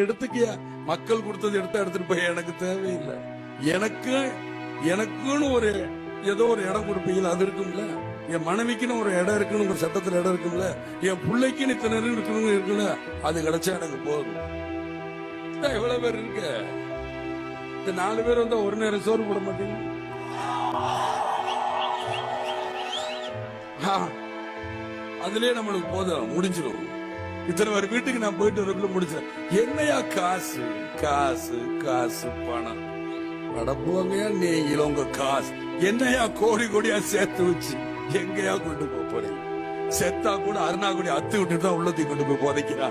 எடுத்துக்கியா, மக்கள் கொடுத்தது எடுத்துட்டு போய் எனக்கு தேவையில்லை. எனக்கு எனக்குன்னு ஒரு ஏதோ ஒரு இடம் கொடுப்பீங்களா, அது இருக்கும்ல. என் மனைவிக்குன்னு ஒரு இடம் இருக்குன்னு ஒரு சட்டத்துல இடம் இருக்கும்ல. என் பிள்ளைக்குன்னு இத்தனை இருக்கணும் இருக்குல்ல, அது கிடைச்சா எனக்கு போதும். எவ்வளவு பேர் இருக்க, இந்த 4 பேர் வந்தா ஒரு நேரம் சோறு போட மாட்டீங்க. அதுலயே நம்மளுக்கு போதும், முடிஞ்சிடும். இத்தனை பேர் வீட்டுக்கு நான் போயிட்டு வரக்குள்ள முடிச்சேன். என்னையா காசு காசு காசு பணம் அடப்புவாங்கயா நீங்கள உங்க காசு என்னையா கோடி கோடியா சேர்த்து வச்சு எங்கயா கொண்டு போறீங்க? செத்தா கூட அருணாக்குடி அத்து விட்டுட்டு தான் உள்ளத்தையும் கொண்டு போய் போதைக்கிறா.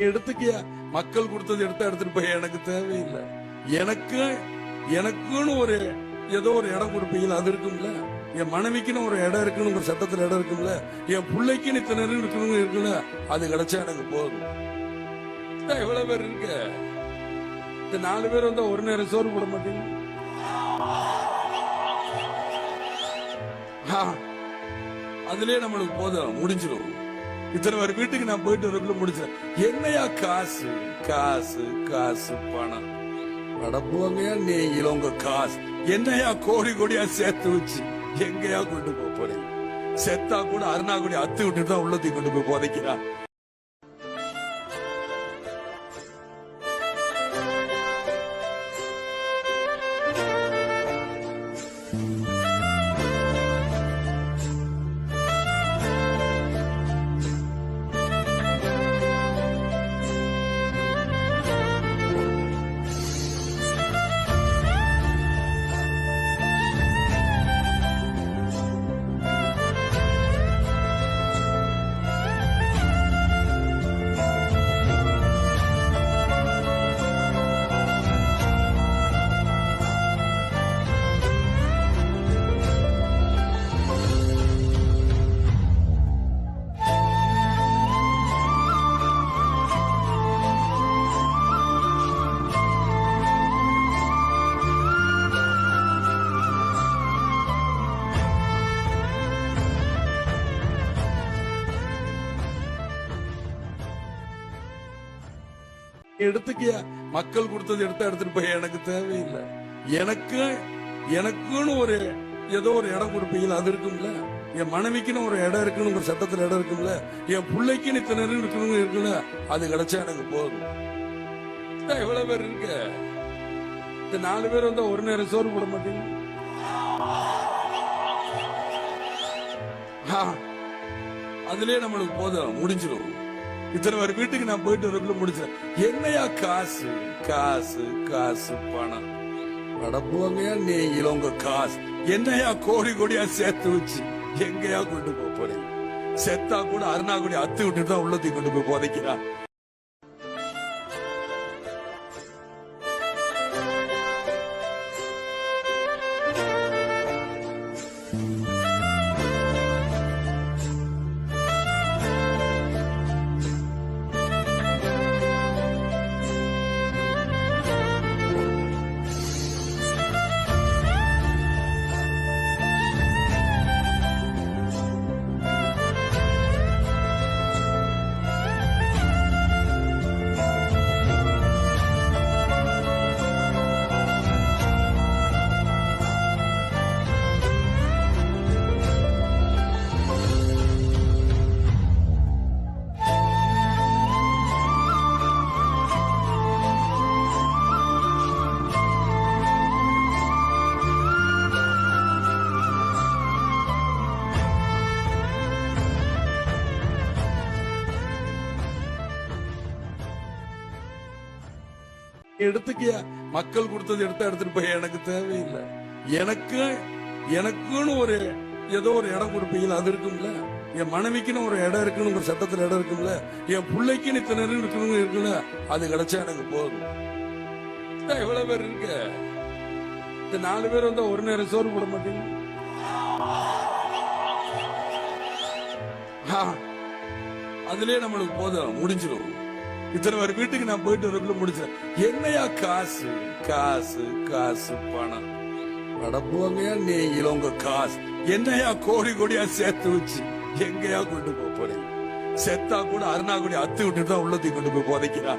எடுத்துக்கியா, மக்கள் கொடுத்தது எடுத்துட்டு போய் எனக்கு தேவையில்லை. எனக்குன்னு ஒரு ஏதோ ஒரு இடம் கொடுப்பீங்களா, அது இருக்கும்ல. என் மனைவிக்குன்னு ஒரு இடம் இருக்குன்னு ஒரு சட்டத்துல இடம் இருக்கும்ல. என் பிள்ளைக்குன்னு இத்தனை இருக்கணும் இருக்குல்ல, அது கிடைச்சா எனக்கு போதும். எவ்வளவு பேர் இருக்க, இந்த 4 பேர் வந்தா ஒரு நேரம் சோறு போட மாட்டீங்க. அதுலயே நம்மளுக்கு போதும், முடிஞ்சிடும். இத்தனை பேர் வீட்டுக்கு நான் போயிட்டு வரக்குள்ள முடிச்சேன். என்னையா காசு காசு காசு பணம் அடப்புவாங்கயா நீங்கள உங்க காசு என்னையா கோடி கோடியா சேர்த்து வச்சு எங்கயா கொண்டு போறீங்க? செத்தா கூட அருணாக்குடி அத்து விட்டுட்டு தான் உள்ளத்தையும் கொண்டு போய் போதைக்கிறா. எடுத்துக்கியா, மக்கள் கொடுத்தது எடுத்துட்டு போய் எனக்கு தேவையில்லை. எனக்குன்னு ஒரு ஏதோ ஒரு இடம் கொடுப்பீங்களா, அது இருக்கும்ல. என் மனைவிக்குன்னு ஒரு இடம் இருக்குன்னு ஒரு சட்டத்துல இடம் இருக்கும்ல. என் பிள்ளைக்குன்னு இத்தனை இருக்கணும் இருக்குல்ல, அது கிடைச்சா எனக்கு போதும். எவ்வளவு பேர் இருக்க, இந்த 4 பேர் வந்தா ஒரு நேரம் சோறு போட மாட்டீங்க. அதுலயே நம்மளுக்கு போதும், முடிஞ்சிடும். இத்தனை பேர் வீட்டுக்கு நான் போயிட்டு வரக்குள்ள முடிச்சேன். என்னையா காசு காசு காசு பணம் அடப்புவாங்கயா நீங்கள உங்க காசு என்னையா கோடி கோடியா சேர்த்து வச்சு எங்கயா கொண்டு போறீங்க? செத்தா கூட அருணாக்குடி அத்து விட்டுட்டு தான் உள்ளத்தையும் கொண்டு போய் போதைக்கிறா. எடுத்துக்கியா மக்கள் கொடுத்தது எடுத்துட்டு போய் எனக்கு தேவையில்லை. எனக்குன்னு ஒரு ஏதோ ஒரு இடம் கொடுப்பீங்களா, அது இருக்கும்ல. என் மனைவிக்குன்னு ஒரு இடம் இருக்குன்னு ஒரு சட்டத்துல இடம் இருக்கும்ல. என் பிள்ளைக்குன்னு இத்தனை இருக்குன்னு அது கிடைச்சா எனக்கு போதும். எவ்வளவு பேர் இருக்க, இந்த 4 பேர் வந்தா ஒரு நேரம் சோறு போட மாட்டீங்க. அதுலயே நம்மளுக்கு போதும், முடிஞ்சிடும். இத்தனை பேர் வீட்டுக்கு நான் போயிட்டு வரக்குள்ள முடிச்சேன். என்னையா காசு காசு காசு பணம் அடப்புவாங்கயா நீங்கள உங்க காசு என்னையா கோடி கோடியா சேர்த்து வச்சு எங்கயா கொண்டு போறீங்க? செத்தா கூட அருணாக்குடி அத்து விட்டுட்டு தான் உள்ளத்தையும் கொண்டு போய் போதைக்கிறா.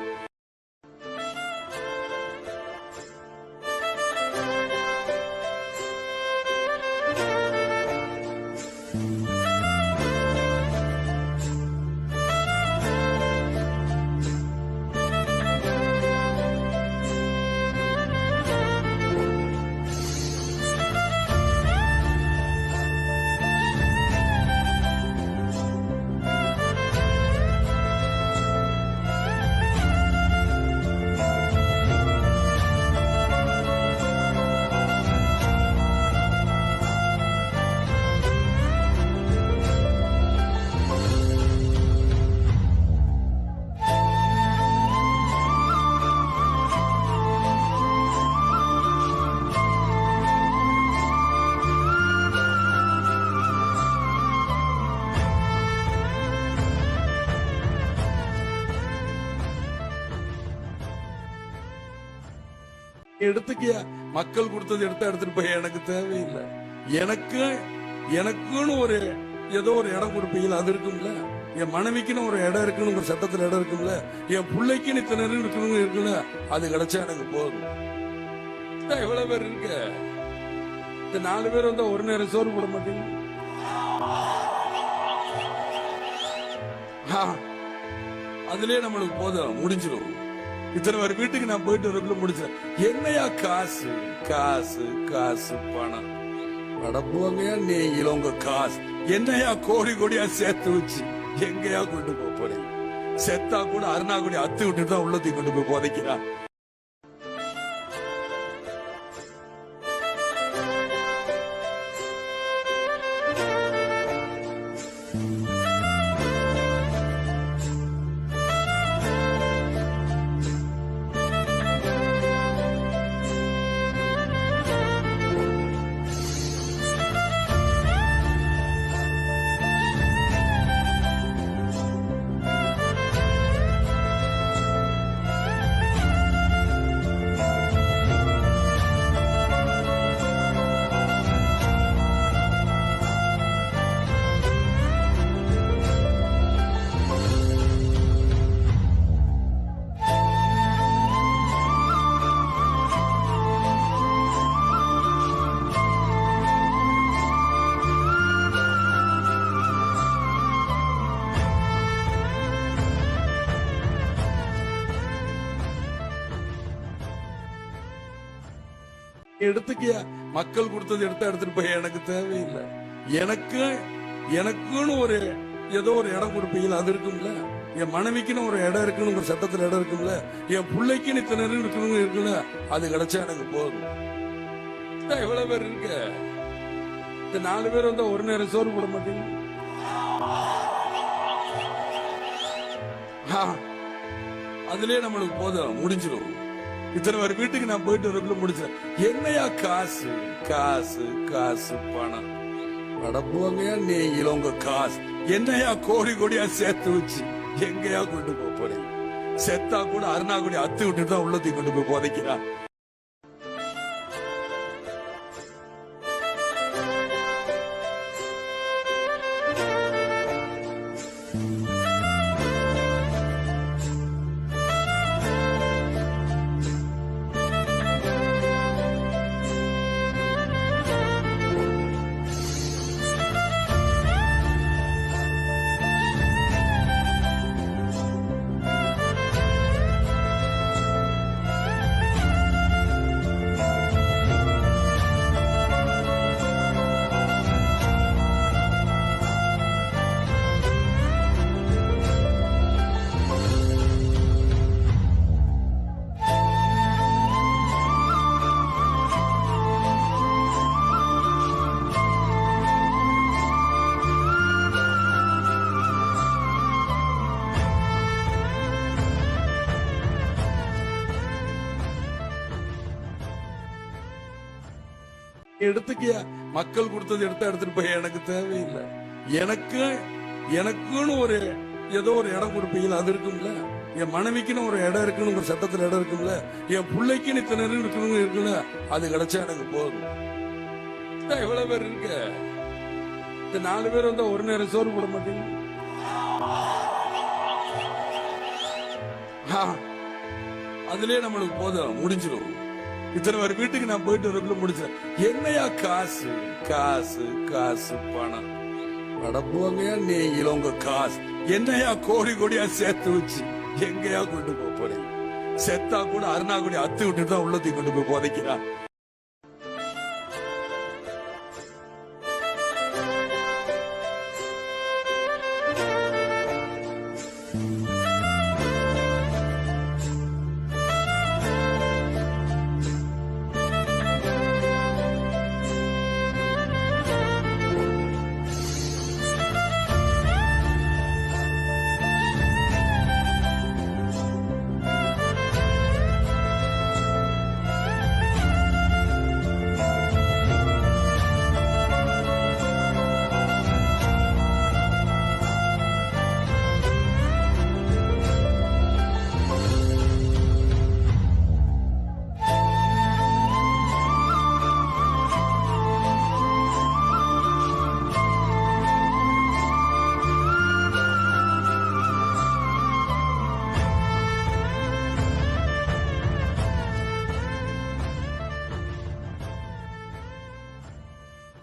எடுத்துக்கியா மக்கள் கொடுத்தது எடுத்துட்டு போய் எனக்கு தேவையில்லை. எனக்குன்னு ஒரு ஏதோ ஒரு இடம் கொடுப்பீங்களா, அது இருக்கும்ல. என் மனைவிக்குன்னு ஒரு இடம் இருக்குன்னு ஒரு சட்டத்துல இடம் இருக்கும்ல. என் பிள்ளைக்குன்னு இத்தனை இருக்குன்னு அது கிடைச்சா எனக்கு போதும். எவ்வளவு பேர் இருக்க, இந்த 4 பேர் வந்தா ஒரு நேரம் சோறு போட மாட்டீங்க. அதுலயே நம்மளுக்கு போதும், முடிஞ்சிடும். இத்தனை பேர் வீட்டுக்கு நான் போயிட்டு வரக்குள்ள முடிச்சேன். என்னையா காசு காசு காசு பணம் அடப்புவாங்கயா நீங்கள உங்க காசு என்னையா கோடி கோடியா சேர்த்து வச்சு எங்கயா கொண்டு போறீங்க? செத்தா கூட அருணாக்குடி அத்து விட்டுட்டு தான் உள்ளத்தையும் கொண்டு போய் போதைக்கிறா. எடுத்துக்கியா மக்கள் கொடுத்தது எடுத்துட்டு போய் எனக்கு தேவையில்லை. எனக்குன்னு ஒரு ஏதோ ஒரு இடம் கொடுப்பீங்களா, அது இருக்கும்ல. என் மனைவிக்குன்னு ஒரு இடம் இருக்குன்னு ஒரு சட்டத்துல இடம் இருக்கும்ல. என் பிள்ளைக்குன்னு இத்தனை இருக்குன்னு அது கிடைச்சா எனக்கு போதும். எவ்வளவு பேர் இருக்க, இந்த 4 பேர் வந்தா ஒரு நேரம் சோறு போட மாட்டீங்க. அதுலயே நம்மளுக்கு போதும், முடிஞ்சிடும். இத்தனை பேர் வீட்டுக்கு நான் போயிட்டு வரக்குள்ள முடிச்சேன். என்னையா காசு காசு காசு பணம் அடப்புவாங்கயா நீங்கள உங்க காசு என்னையா கோடி கோடியா சேர்த்து வச்சு எங்கயா கொண்டு போறீங்க? செத்தா கூட அருணாக்குடி அத்து விட்டுட்டு தான் உள்ளத்தையும் கொண்டு போய் போதைக்கிறா. எடுத்துக்கியா, மக்கள் கொடுத்தது எடுத்துட்டு போய் எனக்கு தேவையில்லை. எனக்குன்னு ஒரு ஏதோ ஒரு இடம் கொடுப்பீங்களா, அது இருக்கும்ல. என் மனைவிக்குன்னு ஒரு இடம் இருக்குன்னு ஒரு சட்டத்துல இடம் இருக்கும்ல. என் பிள்ளைக்குன்னு இத்தனை இருக்கணும் இருக்குல்ல, அது கிடைச்சா எனக்கு போதும். எவ்வளவு பேர் இருக்க, இந்த 4 பேர் வந்தா ஒரு நேரம் சோறு போட மாட்டீங்க. அதுலயே நம்மளுக்கு போதும், முடிஞ்சிடும். இத்தனை பேர் வீட்டுக்கு நான் போயிட்டு வரக்குள்ள முடிச்சேன். என்னையா காசு காசு காசு பணம் அடப்புவாங்கயா நீங்கள உங்க காசு என்னையா கோடி கோடியா சேர்த்து வச்சு எங்கயா கொண்டு போறீங்க? செத்தா கூட அருணாக்குடி அத்து விட்டு தான் உள்ளத்தையும் கொண்டு போய் போதைக்கிறான்.